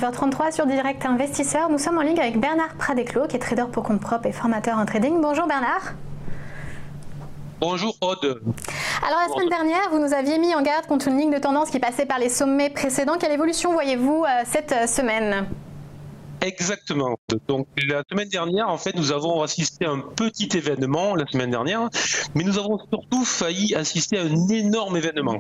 19h33 sur Direct Investisseur. Nous sommes en ligne avec Bernard Pradeclos, qui est trader pour compte propre et formateur en trading. Bonjour Bernard. Bonjour Aude. Alors la semaine dernière, vous nous aviez mis en garde contre une ligne de tendance qui passait par les sommets précédents. Quelle évolution voyez-vous cette semaine ? Exactement. Donc la semaine dernière, en fait, nous avons assisté à un petit événement la semaine dernière, mais nous avons surtout failli assister à un énorme événement.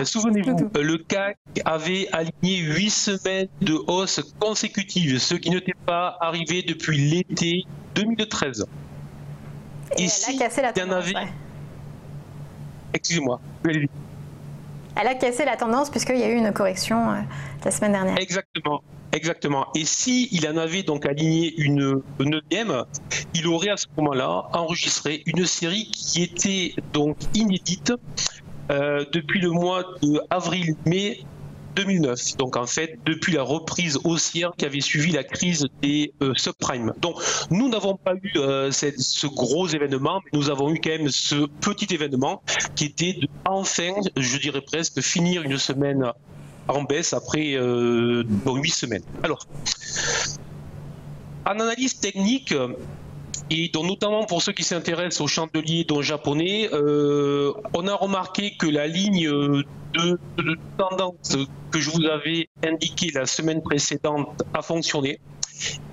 Souvenez-vous, le CAC avait aligné 8 semaines de hausse consécutive, ce qui n'était pas arrivé depuis l'été 2013. Et elle a cassé la tendance. Excusez-moi. Elle a cassé la tendance puisqu'il y a eu une correction la semaine dernière. Exactement. Exactement. Et s'il en avait donc aligné une neuvième, il aurait à ce moment-là enregistré une série qui était donc inédite depuis le mois d'avril-mai 2009. Donc en fait, depuis la reprise haussière qui avait suivi la crise des subprimes. Donc nous n'avons pas eu ce gros événement, mais nous avons eu quand même ce petit événement qui était de, enfin, je dirais presque, finir une semaine en baisse après 8 semaines. Alors, en analyse technique, et donc notamment pour ceux qui s'intéressent au chandelier dont japonais, on a remarqué que la ligne de tendance que je vous avais indiquée la semaine précédente a fonctionné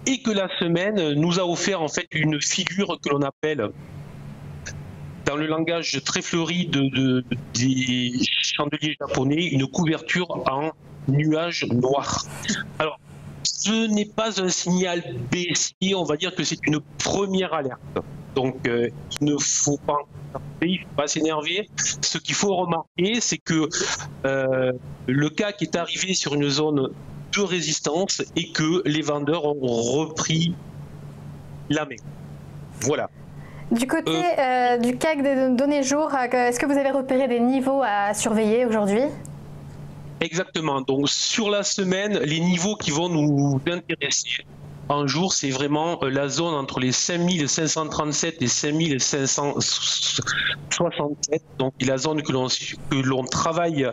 et que la semaine nous a offert en fait une figure que l'on appelle, dans le langage très fleuri des chandeliers japonais, une couverture en nuage noir. Alors, ce n'est pas un signal baissier, on va dire que c'est une première alerte. Donc, il ne faut pas s'énerver. Ce qu'il faut remarquer, c'est que le CAC est arrivé sur une zone de résistance et que les vendeurs ont repris la main. Voilà. Du côté du CAC des données jour, est-ce que vous avez repéré des niveaux à surveiller aujourd'hui ? Exactement. Donc sur la semaine, les niveaux qui vont nous intéresser en jour, c'est vraiment la zone entre les 5537 et 5567. Donc la zone que l'on travaille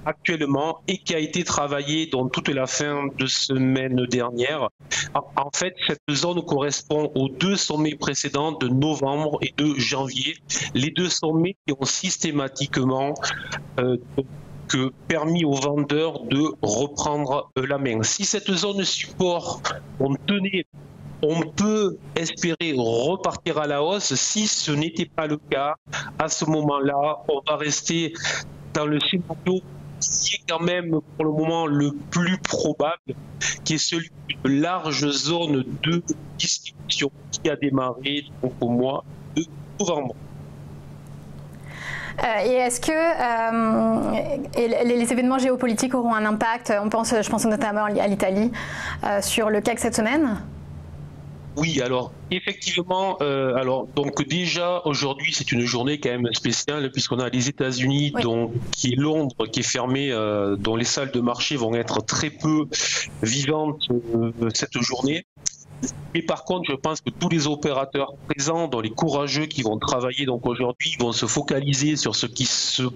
actuellement et qui a été travaillée dans toute la fin de semaine dernière. En fait, cette zone correspond aux deux sommets précédents de novembre et de janvier. Les deux sommets qui ont systématiquement permis aux vendeurs de reprendre la main. Si cette zone support, on tenait, on peut espérer repartir à la hausse. Si ce n'était pas le cas, à ce moment-là, on va rester dans le scénario qui est quand même pour le moment le plus probable, qui est celui d'une large zone de distribution qui a démarré donc, au mois de novembre. Et est-ce que les événements géopolitiques auront un impact, je pense notamment à l'Italie, sur le CAC cette semaine ? Oui, alors effectivement, donc déjà aujourd'hui c'est une journée quand même spéciale puisqu'on a les États-Unis, oui, donc qui est Londres, qui est fermé, dont les salles de marché vont être très peu vivantes cette journée. Mais par contre, je pense que tous les opérateurs présents, dont les courageux qui vont travailler donc aujourd'hui, vont se focaliser sur ce qui sur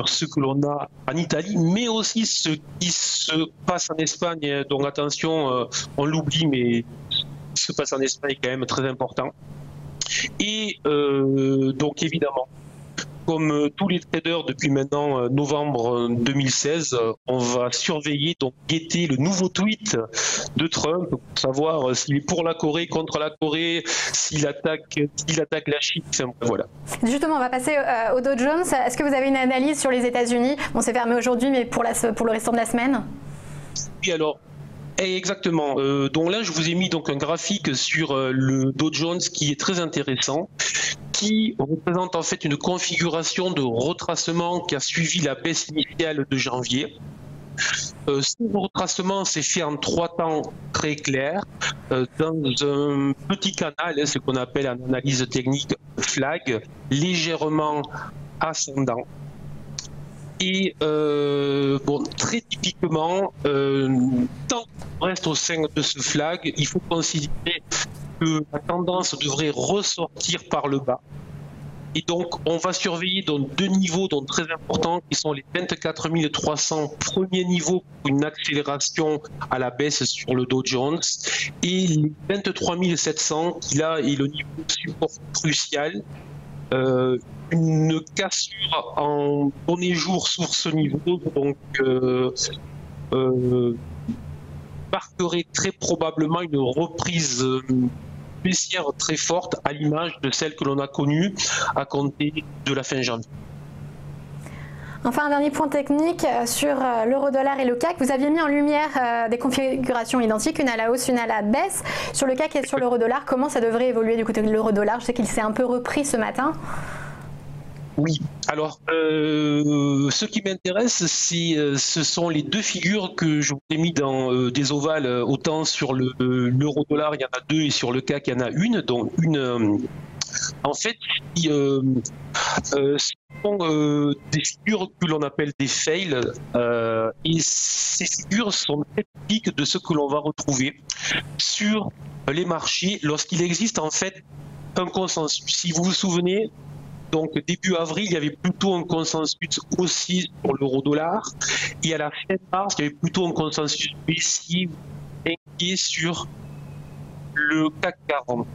ce que l'on a en Italie, mais aussi ce qui se passe en Espagne. Donc attention, on l'oublie, mais ce qui se passe en Espagne est quand même très important. Et donc évidemment, comme tous les traders depuis maintenant novembre 2016, on va surveiller, donc guetter le nouveau tweet de Trump pour savoir s'il est pour la Corée, contre la Corée, s'il attaque la Chine, enfin, voilà. Justement, on va passer au Dow Jones. Est-ce que vous avez une analyse sur les États-Unis ? Bon, c'est fermé aujourd'hui, mais pour le restant de la semaine ? Oui, alors. Exactement. Donc là, je vous ai mis donc un graphique sur le Dow Jones qui est très intéressant, qui représente en fait une configuration de retracement qui a suivi la baisse initiale de janvier. Ce retracement s'est fait en 3 temps très clairs, dans un petit canal, ce qu'on appelle en analyse technique flag, légèrement ascendant. Et très typiquement, tant qu'on reste au sein de ce flag, il faut considérer que la tendance devrait ressortir par le bas. Et donc, on va surveiller dans deux niveaux donc, très importants qui sont les 24 300 premiers niveaux pour une accélération à la baisse sur le Dow Jones et les 23 700 qui là est le niveau de support crucial. Une cassure en premier jour sur ce niveau donc marquerait très probablement une reprise baissière très forte à l'image de celle que l'on a connue à compter de la fin janvier. Enfin, un dernier point technique sur l'euro-dollar et le CAC. Vous aviez mis en lumière des configurations identiques, une à la hausse, une à la baisse. Sur le CAC et sur l'euro-dollar, comment ça devrait évoluer du côté de l'euro-dollar? Je sais qu'il s'est un peu repris ce matin. Oui, alors ce qui m'intéresse, ce sont les deux figures que je vous ai mis dans des ovales, autant sur l'euro-dollar, il y en a deux, et sur le CAC, il y en a une. Donc en fait, ce sont des figures que l'on appelle des fails, et ces figures sont typiques de ce que l'on va retrouver sur les marchés lorsqu'il existe en fait un consensus. Si vous vous souvenez, donc début avril, il y avait plutôt un consensus aussi sur l'euro-dollar. Et à la fin mars, il y avait plutôt un consensus baissier inquiet sur le CAC 40.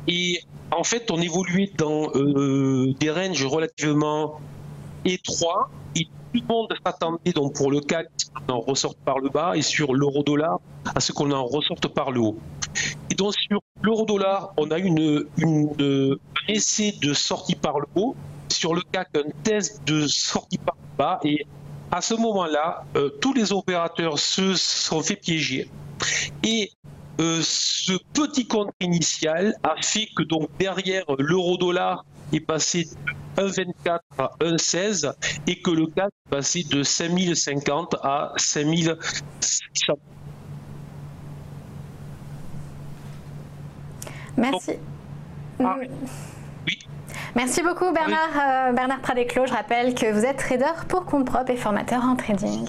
Et en fait, on évoluait dans des ranges relativement étroits. Et tout le monde s'attendait donc pour le CAC qu'on en ressorte par le bas et sur l'euro-dollar à ce qu'on en ressorte par le haut. Et donc sur l'euro-dollar, on a un essai de sortie par le haut. Sur le CAC, un test de sortie par le bas. Et à ce moment-là, tous les opérateurs se sont fait piéger. Et ce petit contre initial a fait que donc derrière l'euro-dollar est passé de 1,24 à 1,16 et que le CAC est passé de 5050 à 5600. Merci. Oui. Merci beaucoup Bernard, Bernard Pradeclos. Je rappelle que vous êtes trader pour compte propre et formateur en trading.